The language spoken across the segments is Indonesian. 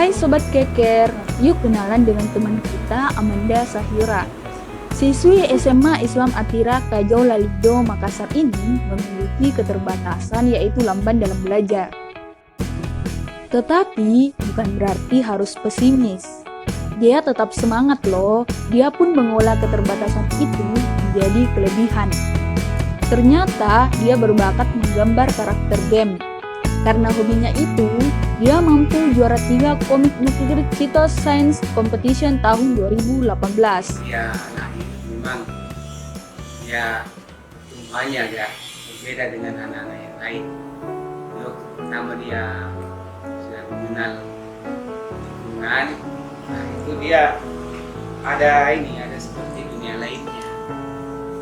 Hai Sobat Keker, yuk kenalan dengan teman kita Amanda Sahira. Siswi SMA Islam Atira Kajau Lalido Makassar ini memiliki keterbatasan yaitu lamban dalam belajar. Tetapi bukan berarti harus pesimis. Dia tetap semangat loh, dia pun mengolah keterbatasan itu menjadi kelebihan. Ternyata dia berbakat menggambar karakter game. Karena hobinya itu, dia mampu juara 3 komik Nuklir Cheetos Science Competition tahun 2018. Ya, anak itu memang ya tumpahnya ya berbeda dengan anak-anak yang lain. Dulu pertama dia sudah mengenal lingkungan, nah itu dia ada seperti dunia lainnya.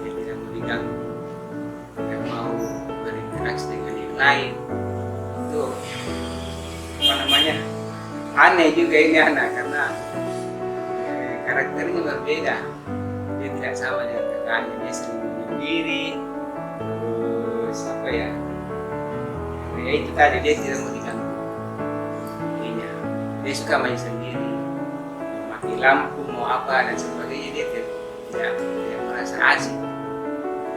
Dia tidak mau diganggu, tidak mau berinteraksi dengan yang lain. Itu apa namanya, aneh juga ini anak karena karakternya berbeda. Dia tidak sama dengan kakaknya, dia sering menyendiri, terus apa ya, ya itu tadi dia tidak mau diganggu. Dia suka main sendiri, mati lampu mau apa dan sebagainya, dia tidak merasa asik.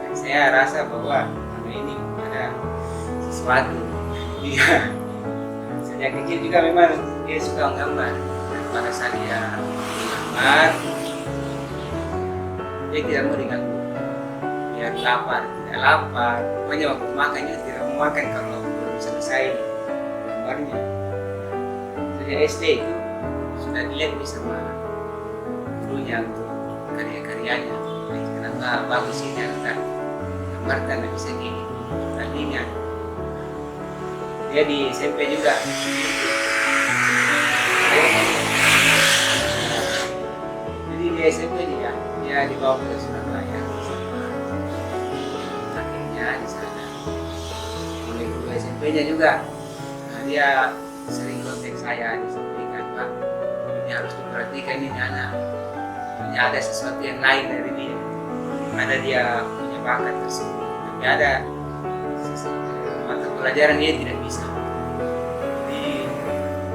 Dan saya rasa bahwa anak ini ada sesuatu. Dia sejak kecil juga memang dia suka menggambar. Dan pada saat dia menggambar, dia tidak mau diganggu. Dia lapar, tidak lapar. Pokoknya waktu makannya tidak mau makan kalau belum selesai gambarnya. Sejak SD itu sudah dilihat sama gurunya untuk karya-karyanya. Kenapa bagus ini anak gambar dan bisa gini tadinya. Dia di SMP juga. Jadi di SMP dia dibawa ke Surabaya sama kakeknya di sana. Oleh guru SMP-nya juga. Nah, dia sering kontak saya, disampaikan, Pak, ini harus diperhatikan ini anak. Ini ada sesuatu yang lain dari dia. Ada dia punya bakat tersebut. Tapi ada mata pelajaran dia tidak bisa. Di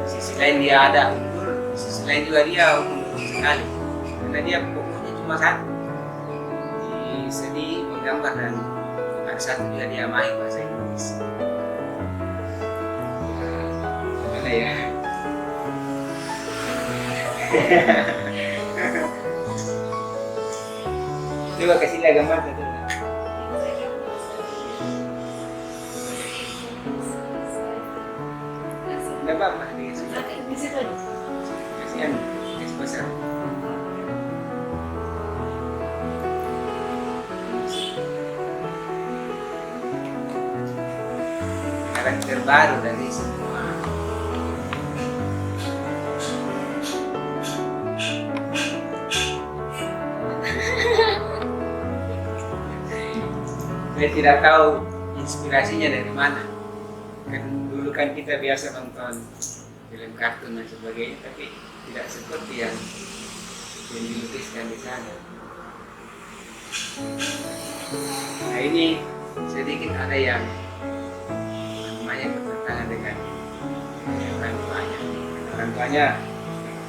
sisi lain dia ada unggul, di sisi lain juga dia unggul sekali. Karena dia pokoknya cuma satu, di seni menggambar, dan ada satu juga dia mahir bahasa Inggris. Gimana ya? Coba kasih lihat gambar satu. Tidak apa-apa, di situ aja. Kasihan, eksposur. Karakter baru dari semua. Saya tidak tahu inspirasinya dari mana. Dulu kan kita biasa nonton film kartun dan sebagainya, tapi tidak seperti yang dilukiskan di sana. Nah ini sedikit ada yang namanya bertentangan dengan orang tuanya. Orang tuanya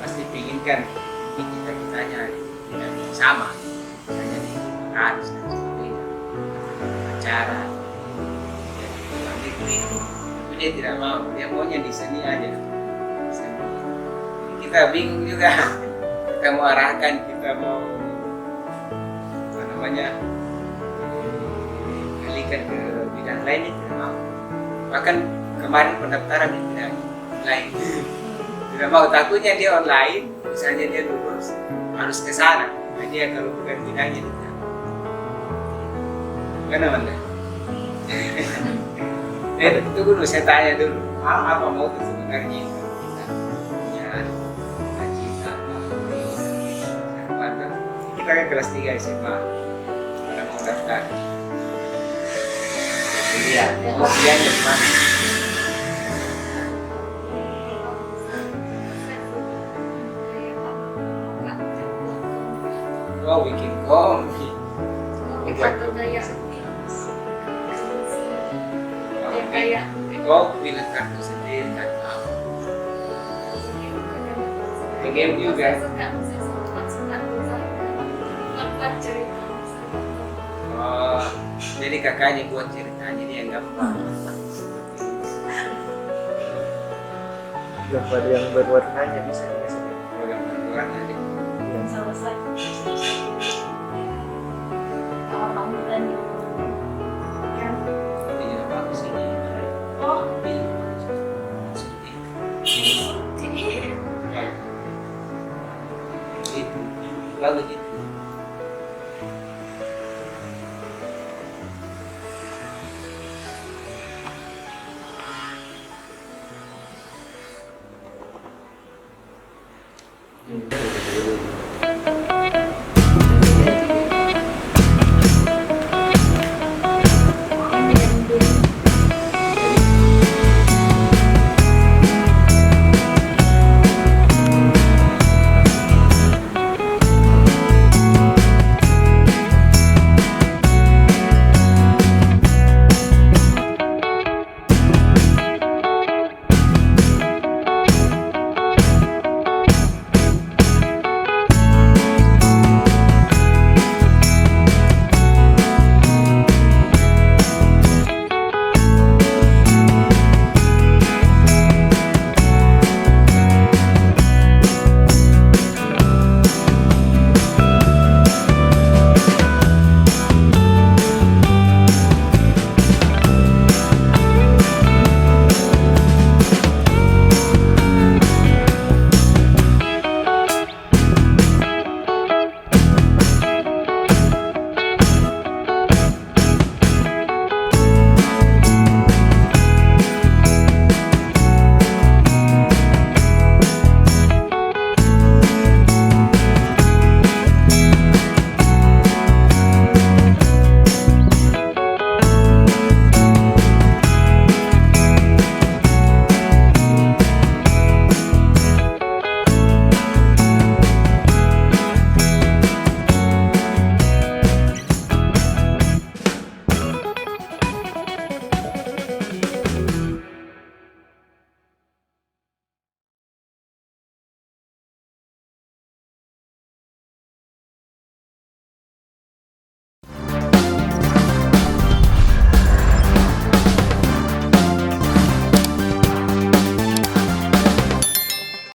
pasti inginkan cita-citanya tidak sama, misalnya di harus dan sebagainya, acara, jadi luar negeri. Dia tidak mau, dia maunya di sini aja. Seni. Kita bingung juga, kita mau arahkan, kita mau apa namanya, alihkan ke bidang lain, tidak mau. Bahkan kemarin pendaftaran tidak online, tidak mau, takutnya dia online, misalnya dia lulus harus ke sana, nah dia kalau bukan bidangnya tidak. Gimana Manda? Tunggu dulu, saya tanya dulu, apa mau itu sebenarnya itu kita punya cita-cita apa? Kita kan kelas 3 SMA, sekarang mau daftar kuliah, mau kuliahnya di mana? Oh, bikin komik. Kayak bilang kartu sendiri kan. game juga. Oh, jadi kakaknya buat ceritanya dia yang gambar. Gambar yang berwarnanya bisa dikasih. Program berkurang nanti. Selesai. Kamar tamu tadi. Ini juga bagus ini. Oh, Ini bagus. Itu bagus itu.